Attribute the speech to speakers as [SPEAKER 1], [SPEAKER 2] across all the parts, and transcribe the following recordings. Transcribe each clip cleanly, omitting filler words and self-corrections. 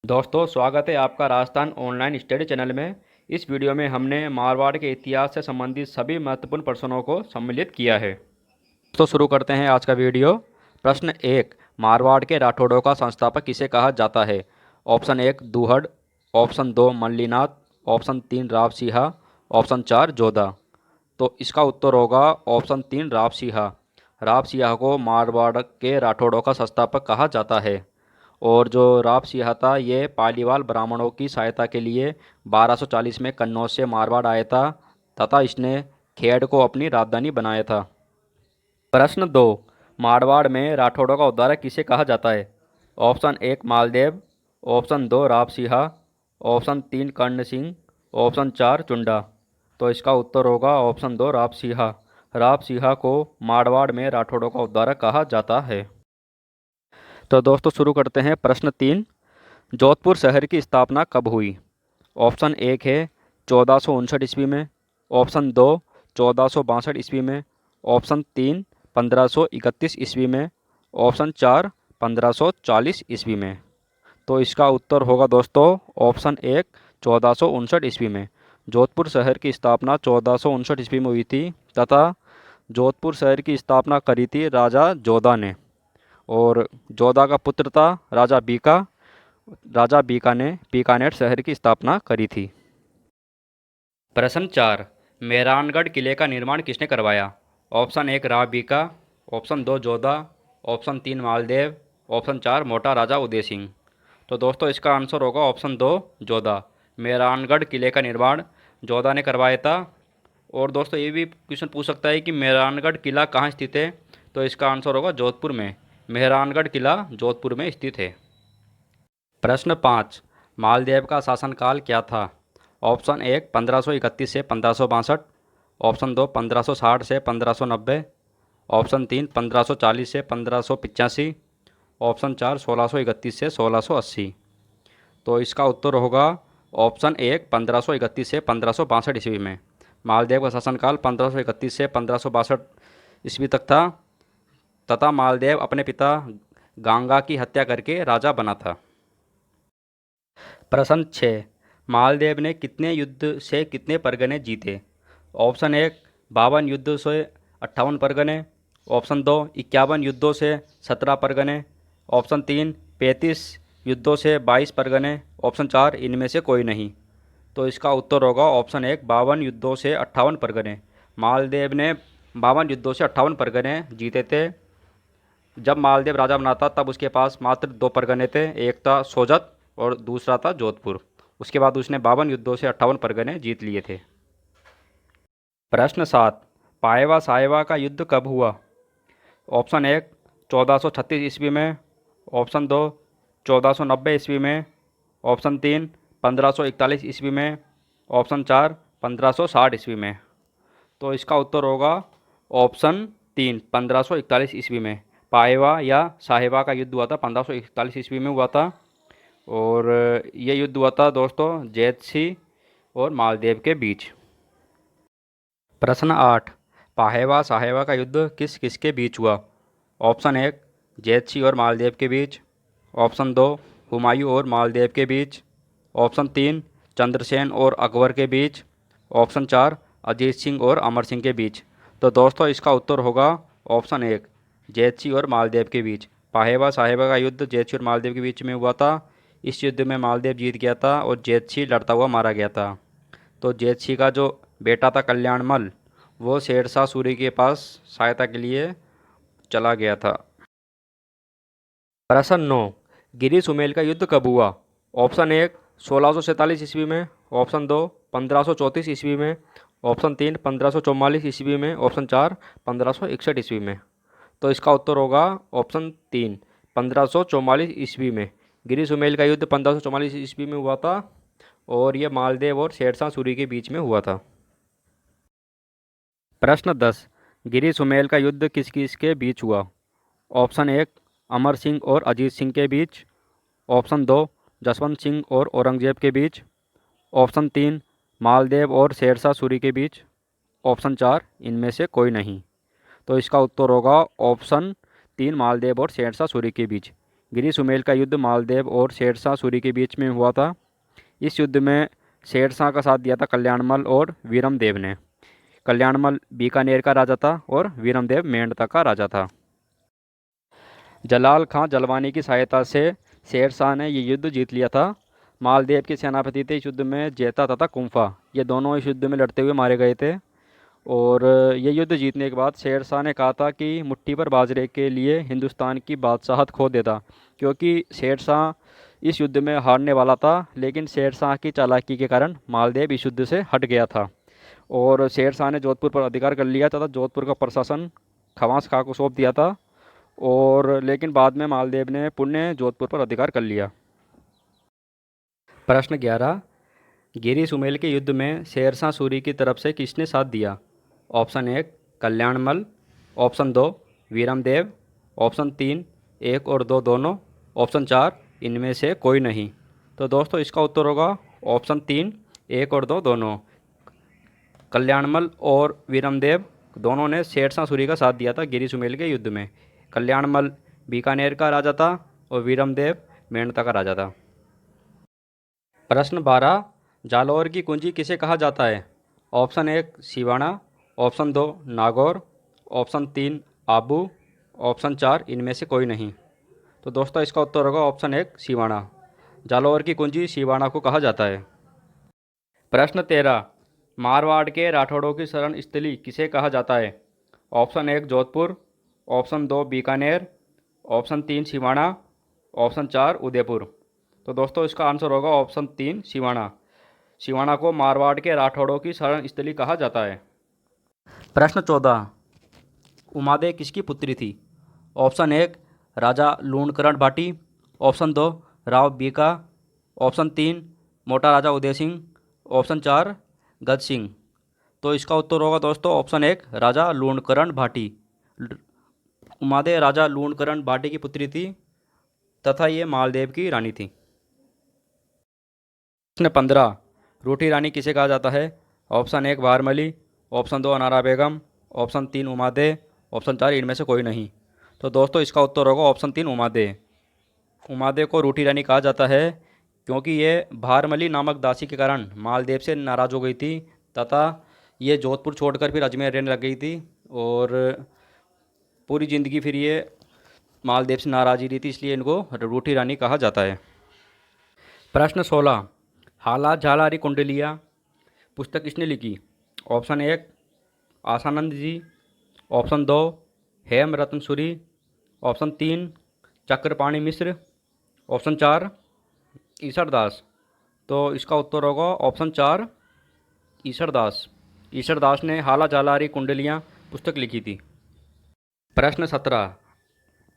[SPEAKER 1] दोस्तों, स्वागत है आपका राजस्थान ऑनलाइन स्टडी चैनल में। इस वीडियो में हमने मारवाड़ के इतिहास से संबंधित सभी महत्वपूर्ण प्रश्नों को सम्मिलित किया है। तो शुरू करते हैं आज का वीडियो। प्रश्न 1, मारवाड़ के राठौड़ों का संस्थापक किसे कहा जाता है? Option 1 Duhad, option 2 Mallinath, option 3 Raosiha, option 4 Jodha. तो इसका उत्तर होगा ऑप्शन 3 रावसिहा। रावसिहा को मारवाड़ के राठौड़ों का संस्थापक कहा जाता है। और जो रावसिहा था ये पालीवाल ब्राह्मणों की सहायता के लिए 1240 में कन्नौज से मारवाड़ आया था तथा इसने खेड़ को अपनी राजधानी बनाया था। प्रश्न 2, मारवाड़ में राठौड़ों का उद्धारक किसे कहा जाता है? ऑप्शन 1 मालदेव, ऑप्शन 2 रावसिहा, ऑप्शन 3 कर्ण सिंह, ऑप्शन 4 चुंडा। तो इसका उत्तर होगा ऑप्शन 2 रावसिहा। रावसिहा को मारवाड़ में राठौड़ों का उद्धारक कहा जाता है। तो दोस्तों शुरू करते हैं। प्रश्न 3, जोधपुर शहर की स्थापना कब हुई? ऑप्शन 1 है 1459 ईस्वी में, ऑप्शन 2 1462 ईस्वी में, ऑप्शन 3 1531 ईस्वी में, ऑप्शन 4 1540 ईस्वी में। तो इसका उत्तर होगा दोस्तों ऑप्शन 1 1459 ईस्वी में। जोधपुर शहर की स्थापना 1459 ईस्वी में हुई थी तथा जोधपुर शहर की स्थापना करी थी राजा जोधा ने। और जोधा का पुत्र था राजा बीका। राजा बीका ने बीकानेर शहर की स्थापना करी थी। प्रश्न 4, मेहरानगढ़ किले का निर्माण किसने करवाया? Option 1 Rao Bika, option 2 Jodha, option 3 Maldev, option 4 मोटा राजा उदय सिंह। तो दोस्तों इसका आंसर होगा ऑप्शन 2 जोधा। मेहरानगढ़ किले का निर्माण जोधा ने करवाया था। और दोस्तों ये भी क्वेश्चन पूछ सकता है कि मेहरानगढ़ किला कहाँ स्थित है? तो इसका आंसर होगा जोधपुर में। मेहरानगढ़ किला जोधपुर में स्थित है। प्रश्न 5, मालदेव का शासनकाल क्या था? ऑप्शन 1 1531 से 1562, ऑप्शन 2 1560 से 1590, ऑप्शन 3 1540 से 1585, ऑप्शन 4 1631 से 1680। तो इसका उत्तर होगा ऑप्शन 1 1531 से 1562 ईस्वी में। मालदेव का शासनकाल 1531 से 1562 ईस्वी तक था तथा मालदेव अपने पिता गांगा की हत्या करके राजा बना था। प्रश्न 6, मालदेव ने कितने युद्ध से कितने परगने जीते? ऑप्शन 1 52 युद्धों से 58 परगने, ऑप्शन 2 51 युद्धों से 17 परगने, ऑप्शन 3 35 युद्धों से 22 परगने, ऑप्शन 4 इनमें से कोई नहीं। तो इसका उत्तर होगा ऑप्शन 1 52 युद्धों से 58 परगने। मालदेव ने 52 युद्धों से 58 परगने जीते थे। जब मालदेव राजा बना था तब उसके पास मात्र 2 परगने थे, एक था सोजत और दूसरा था जोधपुर। उसके बाद उसने 52 युद्धों से 58 परगने जीत लिए थे। प्रश्न 7, पाएवा साएवा का युद्ध कब हुआ? ऑप्शन 1 1436 ईस्वी में, ऑप्शन 2 1490 ईस्वी में, ऑप्शन 3 1541 ईस्वी में, ऑप्शन 4 1560 ईस्वी में। तो इसका उत्तर होगा ऑप्शन 3 1541 ईस्वी में। पाएवा या साहेबा का युद्ध हुआ था 1541 ईस्वी में हुआ था। और ये युद्ध हुआ था दोस्तों जैतसी और मालदेव के बीच। प्रश्न 8, पाहेवा साहेबा का युद्ध किस किस के बीच हुआ? ऑप्शन 1 जैतसी और मालदेव के बीच, ऑप्शन 2 हुमायूं और मालदेव के बीच, ऑप्शन 3 चंद्रसेन और अकबर के बीच, ऑप्शन 4 अजीत सिंह और अमर सिंह के बीच। तो दोस्तों इसका उत्तर होगा ऑप्शन 1 जैतसी और मालदेव के बीच। पाहेवा साहेबा का युद्ध जैतसी और मालदेव के बीच में हुआ था। इस युद्ध में मालदेव जीत गया था और जैतसी लड़ता हुआ मारा गया था। तो जैतसी का जो बेटा था कल्याणमल वो शेरशाह सूरी के पास सहायता के लिए चला गया था। प्रश्न 9, गिरी सुमेल का युद्ध कब हुआ? ऑप्शन 1 1647 ईस्वी में, ऑप्शन 2 1534 ईस्वी में, ऑप्शन 3 1544 ईस्वी में, ऑप्शन 4 1561 ईस्वी में। तो इसका उत्तर होगा ऑप्शन 3 1544 ईस्वी में। गिरी सुमेल का युद्ध 1544 ईस्वी में हुआ था और ये मालदेव और शेरशाह सूरी के बीच में हुआ था। प्रश्न 10, गिरी सुमेल का युद्ध किस किस के बीच हुआ? ऑप्शन 1 अमर सिंह और अजीत सिंह के बीच, ऑप्शन 2 जसवंत सिंह और औरंगजेब के बीच, ऑप्शन 3 मालदेव और शेरशाह सूरी के बीच, ऑप्शन 4 इनमें से कोई नहीं। तो इसका उत्तर होगा ऑप्शन 3 मालदेव और शेरशाह सूरी के बीच। गिरी सुमेल का युद्ध मालदेव और शेरशाह सूरी के बीच में हुआ था। इस युद्ध में शेरशाह का साथ दिया था कल्याणमल और वीरमदेव ने। कल्याणमल बीकानेर का राजा था और वीरमदेव मेंढता का राजा था। जलाल खां जलवानी की सहायता से शेरशाह ने ये युद्ध जीत लिया था। मालदेव के सेनापति थे इस युद्ध में जेता तथा कुंफा, ये दोनों इस युद्ध में लड़ते हुए मारे गए थे। और ये युद्ध जीतने के बाद शेरशाह ने कहा था कि मुट्ठी भर बाजरे के लिए हिंदुस्तान की बादशाहत खो देता, क्योंकि शेरशाह इस युद्ध में हारने वाला था। लेकिन शेरशाह की चालाकी के कारण मालदेव इस युद्ध से हट गया था और शेरशाह ने जोधपुर पर अधिकार कर लिया तथा जोधपुर का प्रशासन खवास खां को सौंप दिया था। और लेकिन बाद में मालदेव ने पुनः जोधपुर पर अधिकार कर लिया। प्रश्न 11, गिरी सुमेल के युद्ध में शेरशाह सूरी की तरफ से किसने साथ दिया? Option 1 Kalyanmal, option 2 Viramdev, option 3 1 और 2 दोनों, ऑप्शन 4 इनमें से कोई नहीं। तो दोस्तों इसका उत्तर होगा ऑप्शन 3 1 और 2 दोनों। कल्याणमल और वीरमदेव दोनों ने शेरशाह सूरी का साथ दिया था गिरी सुमेल के युद्ध में। कल्याणमल बीकानेर का राजा था और वीरमदेव मेंढता का राजा था। प्रश्न 12, जालौर की कुंजी किसे कहा जाता है? Option 1 Siwana, option 2 Nagaur, option 3 Abu, option 4 इनमें से कोई नहीं। तो दोस्तों इसका उत्तर होगा ऑप्शन 1 सिवाना। जालौर की कुंजी सिवाना को कहा जाता है। प्रश्न 13, मारवाड़ के राठौड़ों की शरण स्थली किसे कहा जाता है? Option 1 Jodhpur, option 2 Bikaner, option 3 Siwana, option 4 Udaipur. तो दोस्तों इसका आंसर होगा ऑप्शन 3 सिवाना। सिवाना को मारवाड़ के राठौड़ों की शरण स्थली कहा जाता है। प्रश्न 14, उमादे किसकी पुत्री थी? ऑप्शन 1 राजा लूणकरण भाटी, ऑप्शन 2 राव बीका, ऑप्शन 3 मोटा राजा उदय सिंह, ऑप्शन 4 गज सिंह। तो इसका उत्तर होगा दोस्तों ऑप्शन 1 राजा लूणकरण भाटी। उमादे राजा लूणकरण भाटी की पुत्री थी तथा ये मालदेव की रानी थी। प्रश्न 15, रूठी रानी किसे कहा जाता है? ऑप्शन 1 भारमली, ऑप्शन 2 अनारा बेगम, ऑप्शन 3 उमादे, ऑप्शन 4 इनमें से कोई नहीं। तो दोस्तों इसका उत्तर होगा ऑप्शन 3 उमादे। उमादे को रूठी रानी कहा जाता है क्योंकि ये भारमली नामक दासी के कारण मालदेव से नाराज़ हो गई थी तथा ये जोधपुर छोड़कर फिर अजमेर रहने लग गई थी और पूरी ज़िंदगी फिर ये मालदेव से नाराज़ ही रही थी, इसलिए इनको रूठी रानी कहा जाता है। प्रश्न 16, हाला झालारी कुंडलिया पुस्तक किसने लिखी? ऑप्शन 1 आसानंद जी, ऑप्शन 2 हेम रत्न सूरी, ऑप्शन 3 चक्रपाणी मिश्र, ऑप्शन 4 ईसरदास। तो इसका उत्तर होगा ऑप्शन 4 ईसरदास। ईसरदास ने हाला झालारी कुंडलियाँ पुस्तक लिखी थी। प्रश्न 17,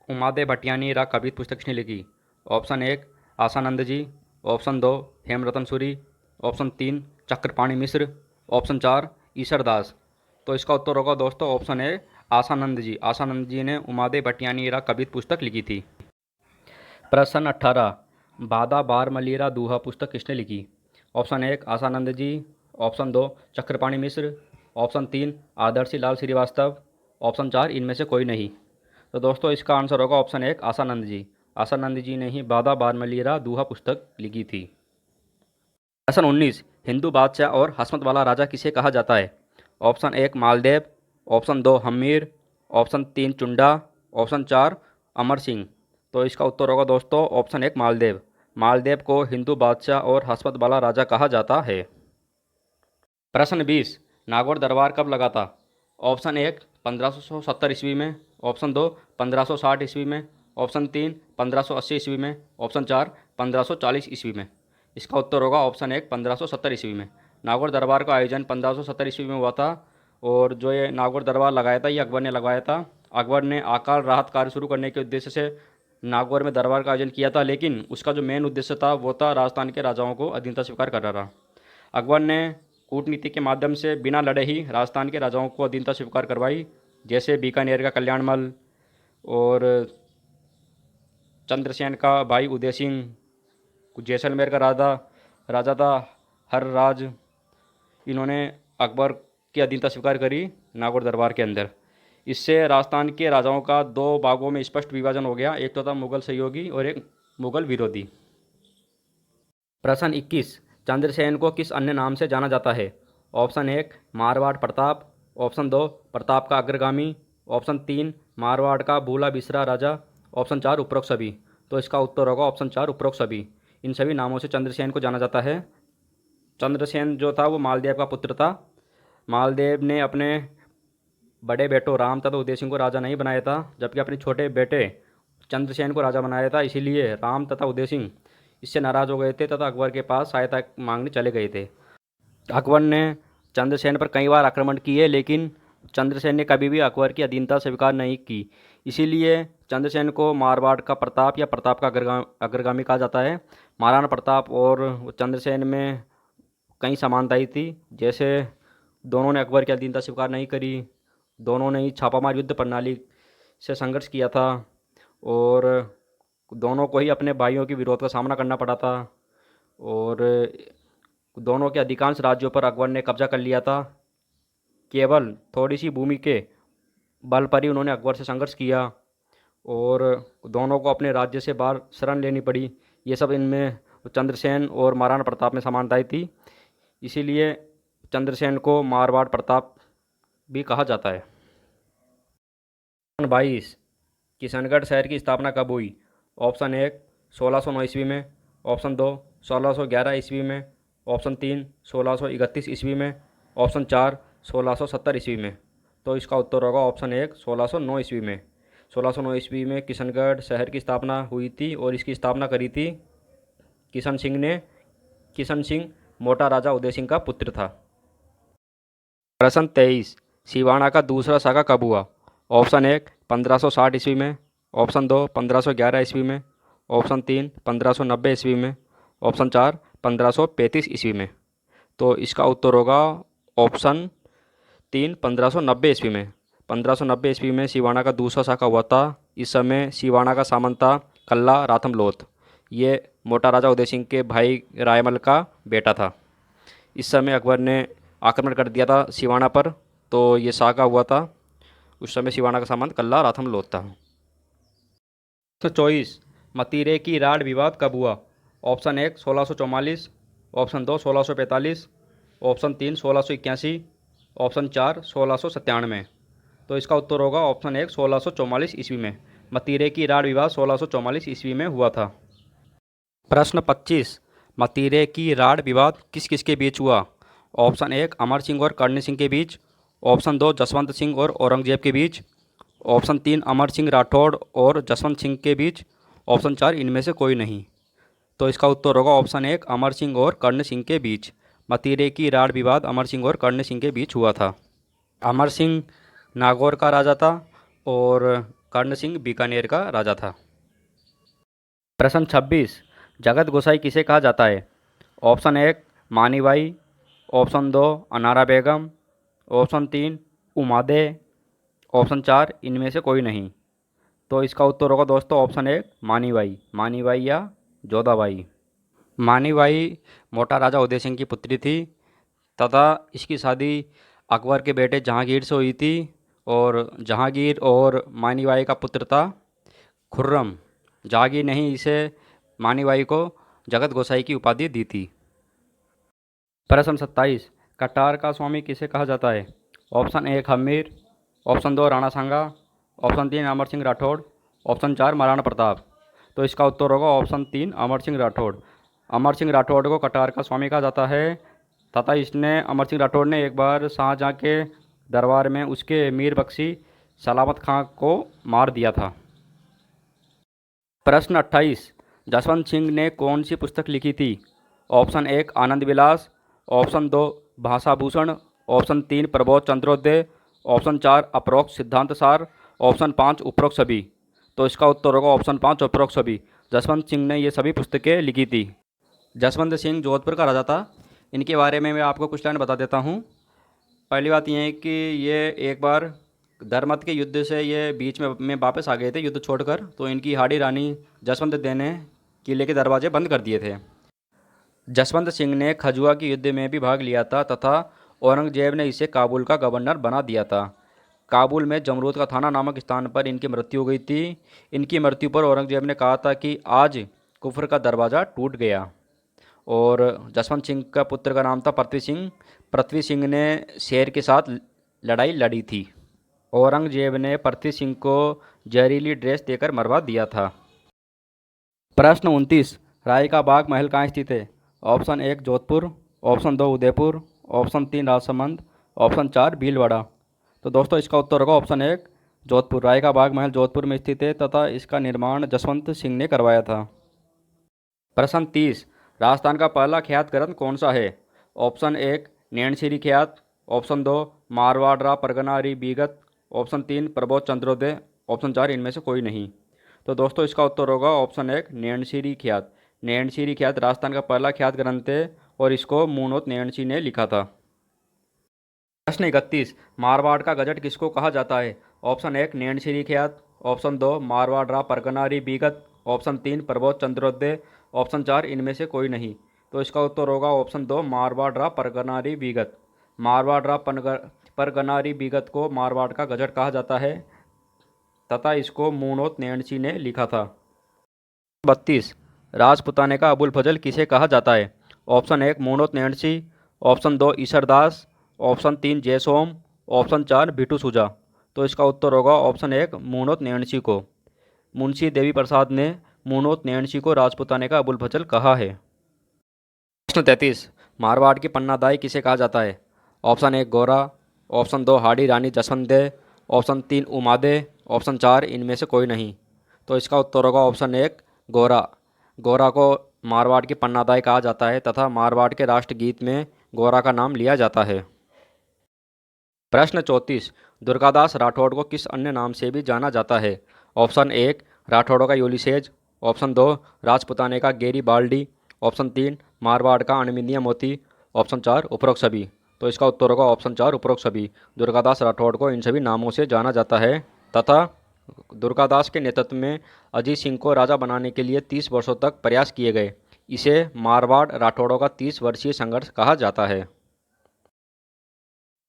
[SPEAKER 1] उमादे भटियानी रा कवित पुस्तक किसने लिखी? ऑप्शन 1 आसानंद जी, ऑप्शन 2 हेमरतन सूरी, ऑप्शन 3 चक्रपाणी मिश्र, ऑप्शन 4 ईसरदास। तो इसका उत्तर होगा दोस्तों ऑप्शन 1 आसानंद जी। आसानंद जी ने उमादे भटियानी रा कवित पुस्तक लिखी थी। प्रश्न 18, बादा बार मलीरा दूहा पुस्तक किसने लिखी? ऑप्शन 1 आसानंद जी, ऑप्शन 2 चक्रपाणी मिश्र, ऑप्शन 3 आदर्शी लाल श्रीवास्तव, ऑप्शन 4 इनमें से कोई नहीं। तो दोस्तों इसका आंसर होगा ऑप्शन 1 आसानंद जी। आसानंद जी ने ही बादा बारमलीरा दूहा पुस्तक लिखी थी। प्रश्न 19, हिंदू बादशाह और हसमत वाला राजा किसे कहा जाता है? Option 1 Maldev, option 2 Hammir, option 3 Chunda, option 4 Amar Singh. तो इसका उत्तर होगा दोस्तों ऑप्शन 1 मालदेव। मालदेव को हिंदू बादशाह और हसमत वाला राजा कहा जाता है। प्रश्न 20, नागौर दरबार कब लगा था? ऑप्शन 1 1570 ईस्वी में, ऑप्शन 2 1560 ईस्वी में, ऑप्शन 3 1580 ईस्वी में, ऑप्शन 4 1540 ईस्वी में। इसका उत्तर होगा ऑप्शन 1 1570 ईस्वी में। नागौर दरबार का आयोजन 1570 ईस्वी में हुआ था और जो ये नागौर दरबार लगाया था ये अकबर ने लगाया था। अकबर ने अकाल राहत कार्य शुरू करने के उद्देश्य से नागौर में दरबार का आयोजन किया था, लेकिन उसका जो मेन उद्देश्य था वो था राजस्थान के राजाओं को अधीनता स्वीकार करना था। अकबर ने कूटनीति के माध्यम से बिना लड़े ही राजस्थान के राजाओं को अधीनता स्वीकार करवाई, जैसे बीकानेर का कल्याणमल और चंद्रसेन का भाई उदय सिंह, जैसलमेर का राजा था हर्षराज। इन्होंने अकबर की अधीनता स्वीकार करी नागौर दरबार के अंदर। इससे राजस्थान के राजाओं का दो भागों में स्पष्ट विभाजन हो गया, एक तो था मुगल सहयोगी और एक मुगल विरोधी। प्रश्न 21, चंद्रसेन को किस अन्य नाम से जाना जाता है? ऑप्शन 1 मारवाड़ प्रताप, ऑप्शन 2 प्रताप का अग्रगामी, ऑप्शन 3 मारवाड़ का भूला बिसरा राजा, ऑप्शन 4 उपरोक्त सभी। तो इसका उत्तर होगा ऑप्शन 4 उपरोक्त सभी। इन सभी नामों से चंद्रसेन को जाना जाता है। चंद्रसेन जो था वो मालदेव का पुत्र था। मालदेव ने अपने बड़े बेटों राम तथा उदय सिंह को राजा नहीं बनाया था, जबकि अपने छोटे बेटे चंद्रसेन को राजा बनाया था। इसीलिए राम तथा उदय सिंह इससे नाराज़ हो गए थे तथा अकबर के पास सहायता मांगने चले गए थे। अकबर ने चंद्रसेन पर कई बार आक्रमण किए, लेकिन चंद्रसेन ने कभी भी अकबर की अधीनता स्वीकार नहीं की। इसीलिए चंद्रसेन को मारवाड़ का प्रताप या प्रताप का अग्रगामी कहा जाता है। महाराणा प्रताप और चंद्रसेन में कई समानताएं थी, जैसे दोनों ने अकबर की अधीनता स्वीकार नहीं करी, दोनों ने ही छापामार युद्ध प्रणाली से संघर्ष किया था और दोनों को ही अपने भाइयों के विरोध का सामना करना पड़ा था और दोनों के अधिकांश राज्यों पर अकबर ने कब्जा कर लिया था। केवल थोड़ी सी भूमि के बल पर ही उन्होंने अकबर से संघर्ष किया और दोनों को अपने राज्य से बाहर शरण लेनी पड़ी। ये सब इनमें चंद्रसेन और महाराणा प्रताप में समानताएं थी। इसीलिए चंद्रसेन को मारवाड़ प्रताप भी कहा जाता है। 22, किशनगढ़ शहर की स्थापना कब हुई? ऑप्शन 1 1609 ईस्वी में, ऑप्शन 2 1611 ईस्वी में, ऑप्शन 3 1631 ईस्वी में, ऑप्शन 4 1670 ईस्वी में। तो इसका उत्तर होगा ऑप्शन 1 1609 ईस्वी में। 1609 ईस्वी में किशनगढ़ शहर की स्थापना हुई थी और इसकी स्थापना करी थी किशन सिंह ने। किशन सिंह मोटा राजा उदय सिंह का पुत्र था। प्रश्न 23, सिवाना का दूसरा साका कब हुआ? ऑप्शन 1 1560 ईस्वी में, ऑप्शन 2 1511 ईस्वी में, ऑप्शन 3 1590 ईस्वी में, ऑप्शन 4 1535 ईस्वी में। तो इसका उत्तर होगा ऑप्शन 3 1590 ईस्वी में। 1590 ईस्वी में सिवाना का दूसरा साका हुआ था। इस समय सिवाना का सामंत था कल्ला राथम लोथ। ये मोटा राजा उदय सिंह के भाई रायमल का बेटा था। इस समय अकबर ने आक्रमण कर दिया था सिवाना पर, तो ये साका हुआ था। उस समय सिवाना का सामंत कल्ला राथम लोथ था। तो 24, मतीरे की राड विवाद कब हुआ? Option 1 1644, option 2 1645, option 3 1681, option 4 1697। तो इसका उत्तर होगा ऑप्शन 1 1644 ईस्वी में। मतीरे की राड विवाद 1644 ईस्वी में हुआ था। प्रश्न 25, मतीरे की राड विवाद किस किस के बीच हुआ? ऑप्शन 1 अमर सिंह और कर्ण सिंह के बीच, ऑप्शन 2 जसवंत सिंह और औरंगजेब के बीच, ऑप्शन 3 अमर सिंह राठौड़ और जसवंत सिंह के बीच, ऑप्शन 4 इनमें से कोई नहीं। तो इसका उत्तर होगा ऑप्शन 1 अमर सिंह और कर्ण सिंह के बीच। मतीरे की राड विवाद अमर सिंह और कर्ण सिंह के बीच हुआ था। अमर सिंह नागौर का राजा था और कर्ण सिंह बीकानेर का राजा था। प्रश्न 26, जगत गोसाई किसे कहा जाता है? ऑप्शन 1 मानीबाई, ऑप्शन 2 अनारा बेगम, ऑप्शन 3 उमादे, ऑप्शन 4 इनमें से कोई नहीं। तो इसका उत्तर होगा दोस्तों ऑप्शन 1 मानीबाई। मानीबाई या जोधाबाई। मानीबाई मोटा राजा उदय सिंह की पुत्री थी तथा इसकी शादी अकबर के बेटे जहांगीर से हुई थी और जहांगीर और मानीबाई का पुत्र था खुर्रम। जहांगीर ने ही इसे मानीबाई को जगत गोसाई की उपाधि दी थी। प्रश्न 27, कटार का स्वामी किसे कहा जाता है? ऑप्शन 1 हमीर, ऑप्शन 2 राणा सांगा, ऑप्शन 3 अमर सिंह राठौड़, ऑप्शन 4 महाराणा प्रताप। तो इसका उत्तर होगा ऑप्शन 3 अमर सिंह राठौड़। अमर सिंह राठौड़ को कटार का स्वामी कहा जाता है तथा अमर सिंह राठौड़ ने एक बार शाहजहाँ के दरबार में उसके मीर बख्शी सलामत खां को मार दिया था। प्रश्न 28, जसवंत सिंह ने कौन सी पुस्तक लिखी थी? ऑप्शन 1 आनंद विलास, option 2 भाषाभूषण, option 3 Prabodh Chandrodaya, option 4 अपरोक्त सिद्धांत सार, ऑप्शन 5 उपरोक्त सभी। तो इसका उत्तर होगा ऑप्शन 5 उपरोक्त सभी। जसवंत सिंह ने ये सभी पुस्तकें लिखी थी। जसवंत सिंह जोधपुर का राजा था। इनके बारे में मैं आपको कुछ लाइन बता देता हूँ। पहली बात यह है कि ये एक बार धर्मत के युद्ध से ये बीच में वापस आ गए थे युद्ध छोड़कर, तो इनकी हाड़ी रानी जसवंत देव ने किले के दरवाजे बंद कर दिए थे। जसवंत सिंह ने खजुआ के युद्ध में भी भाग लिया था तथा औरंगजेब ने इसे काबुल का गवर्नर बना दिया था। काबुल में जमरूद का थाना नामक स्थान पर इनकी मृत्यु हो गई थी। इनकी मृत्यु पर औरंगजेब ने कहा था कि आज कुफर का दरवाज़ा टूट गया। और जसवंत सिंह का पुत्र का नाम था पृथ्वी सिंह। पृथ्वी सिंह ने शेर के साथ लड़ाई लड़ी थी। औरंगजेब ने पृथ्वी सिंह को जहरीली ड्रेस देकर मरवा दिया था। प्रश्न 29, राय का बाग महल कहाँ स्थित है? Option 1 Jodhpur, option 2 Udaipur, option 3 Rajsamand, option 4 Bhilwara. तो दोस्तों इसका उत्तर होगा ऑप्शन 1 जोधपुर। राय का बाग महल जोधपुर में स्थित है तथा इसका निर्माण जसवंत सिंह ने करवाया था। प्रश्न 30, राजस्थान का पहला ख्यात ग्रंथ कौन सा है? Option 1 Nainsiri Khyat, option 2 Marwar Pargana ri Bigat, option 3 Prabodh Chandrodaya, option 4 इनमें से कोई नहीं। तो दोस्तों इसका उत्तर होगा ऑप्शन 1 नैनशिरी ख्यात। नैनशिरी ख्यात राजस्थान का पहला ख्यात ग्रंथ है और इसको मुनोत नैनशी ने लिखा था। प्रश्न 31, मारवाड़ का गजट किसको कहा जाता है? Option 1 Nainsiri Khyat, option 2 Marwar Pargana ri Bigat, option 3 Prabodh Chandrodaya, option 4 इनमें से कोई नहीं। तो इसका उत्तर होगा ऑप्शन 2 मारवाड़ परगनारी बीगत। मारवाड़ परगनारी बीगत को मारवाड़ का गजट कहा जाता है तथा इसको मुनोत नैनशी ने लिखा था। 32, राजपुताने का अबुल फजल किसे कहा जाता है? Option 1 Munot Nainsi, option 2 Isardas, option 3 Jaysom, option 4 Bitu Suja. तो इसका उत्तर होगा ऑप्शन 1 मुनोत नैनशी को। मुंशी देवी प्रसाद ने मुनोत नैनशी को राजपुताने का अबुल फजल कहा है। प्रश्न 33, मारवाड़ की पन्नादाई किसे कहा जाता है? ऑप्शन 1 गोरा, option 2 Hadi Rani Jaswant, option 3 Umade, option 4 इनमें से कोई नहीं। तो इसका उत्तर होगा ऑप्शन 1 गोरा। गोरा को मारवाड़ की पन्नादाई कहा जाता है तथा मारवाड़ के राष्ट्रगीत में गोरा का नाम लिया जाता है। प्रश्न 34, दुर्गादास राठौड़ को किस अन्य नाम से भी जाना जाता है? ऑप्शन 1 राठौड़ों का यूलिसेज, ऑप्शन 2 राजपुताने का गेरी बाल्डी, ऑप्शन 3 मारवाड़ का अणमिनिया मोती, ऑप्शन 4 उपरोक्त सभी। तो इसका उत्तर होगा ऑप्शन 4 उपरोक्त सभी। दुर्गादास राठौड़ को इन सभी नामों से जाना जाता है तथा दुर्गादास के नेतृत्व में अजीत सिंह को राजा बनाने के लिए 30 वर्षों तक प्रयास किए गए। इसे मारवाड़ राठौड़ों का 30 वर्षीय संघर्ष कहा जाता है।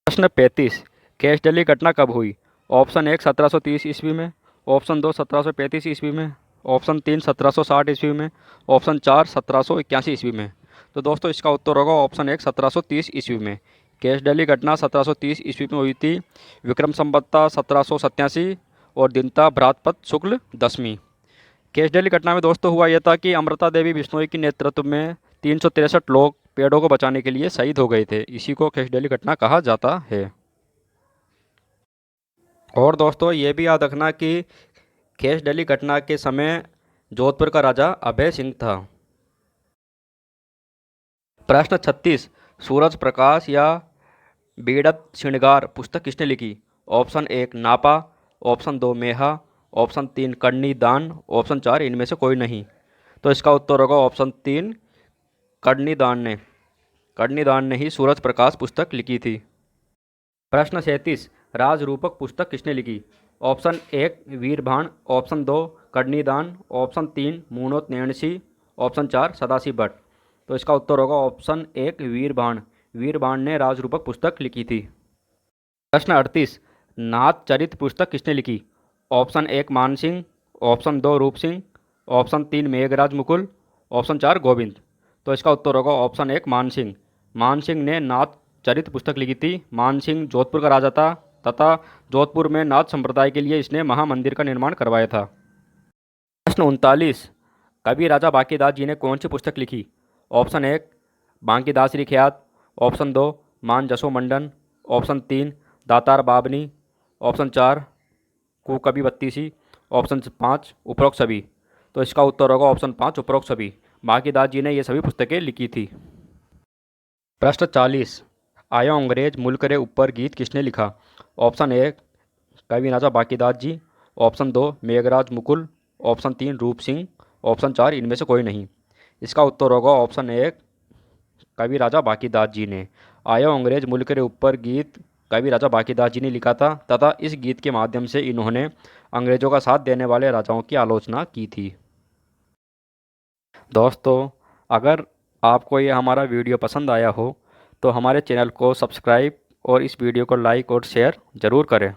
[SPEAKER 1] प्रश्न 35, कैशडली घटना कब हुई? ऑप्शन 1 1730 ईस्वी में, ऑप्शन 2 1735 ईस्वी में, ऑप्शन 3 1760 ईस्वी में, ऑप्शन 4 1781 ईस्वी में। तो दोस्तों इसका उत्तर होगा ऑप्शन 1 1730 ईस्वी में। कैशडली घटना 1730 ईस्वी में हुई थी। विक्रम संवत्ता 1787 और दिनता भ्रातपद शुक्ल 10वीं। कैशडली घटना में दोस्तों हुआ यह था कि अमृता देवी बिश्नोई के नेतृत्व में 363 लोग पेड़ों को बचाने के लिए शहीद हो गए थे। इसी को कैशडली घटना कहा जाता है। और दोस्तों ये भी याद रखना कि कैशडली घटना के समय जोधपुर का राजा अभय सिंह था। प्रश्न 36, सूरज प्रकाश या बेड़त श्रृंगार पुस्तक किसने लिखी? ऑप्शन 1 नापा, ऑप्शन 2 मेहा, ऑप्शन 3 कर्णी दान, ऑप्शन 4 इनमें से कोई नहीं। तो इसका उत्तर होगा ऑप्शन 3 कर्णी दान ने ही सूरज प्रकाश पुस्तक लिखी थी। प्रश्न 37, राजरूपक पुस्तक किसने लिखी? Option 1 Veerbhan, option 2 Karnidan, option 3 Munot Nainsi, option 4 Sadashiv Bhatt. तो इसका उत्तर होगा ऑप्शन 1 वीरभाण। वीरभाण ने राजरूपक पुस्तक लिखी थी। प्रश्न 38, नाथ चरित पुस्तक किसने लिखी? ऑप्शन 1 मानसिंह, ऑप्शन 2 रूप सिंह, ऑप्शन 3 मेघराज मुकुल, ऑप्शन 4 गोविंद। तो इसका उत्तर होगा ऑप्शन 1 मानसिंह। मानसिंह ने नाथ चरित पुस्तक लिखी थी। मानसिंह जोधपुर का राजा था तथा जोधपुर में नाथ संप्रदाय के लिए इसने महामंदिर का निर्माण करवाया था। प्रश्न 39, कवि राजा बांकीदास जी ने कौन सी पुस्तक लिखी? ऑप्शन 1 बांकीदासरी ख्यात, ऑप्शन 2 मान जसो मंडन, ऑप्शन 3 दातार बाबनी, ऑप्शन 4 कुकवि बत्तीसी, ऑप्शन 5 उपरोक्त सभी। तो इसका उत्तर होगा ऑप्शन 5 उपरोक्त सभी। बांकीदास जी ने ये सभी पुस्तकें लिखी थी। प्रश्न 40, आयो अंग्रेज मुल्क रे ऊपर गीत किसने लिखा? ऑप्शन 1 कवि राजा बांकीदास जी, ऑप्शन 2 मेघराज मुकुल, ऑप्शन 3 रूप सिंह, ऑप्शन 4 इनमें से कोई नहीं। इसका उत्तर होगा ऑप्शन 1 कवि राजा बांकीदास जी ने। आयो अंग्रेज मुल्क रे ऊपर गीत कवि राजा बांकीदास जी ने लिखा था तथा इस गीत के माध्यम से इन्होंने अंग्रेजों का साथ देने वाले राजाओं की आलोचना की थी। दोस्तों अगर आपको ये हमारा वीडियो पसंद आया हो तो हमारे चैनल को सब्सक्राइब और इस वीडियो को लाइक और शेयर ज़रूर करें।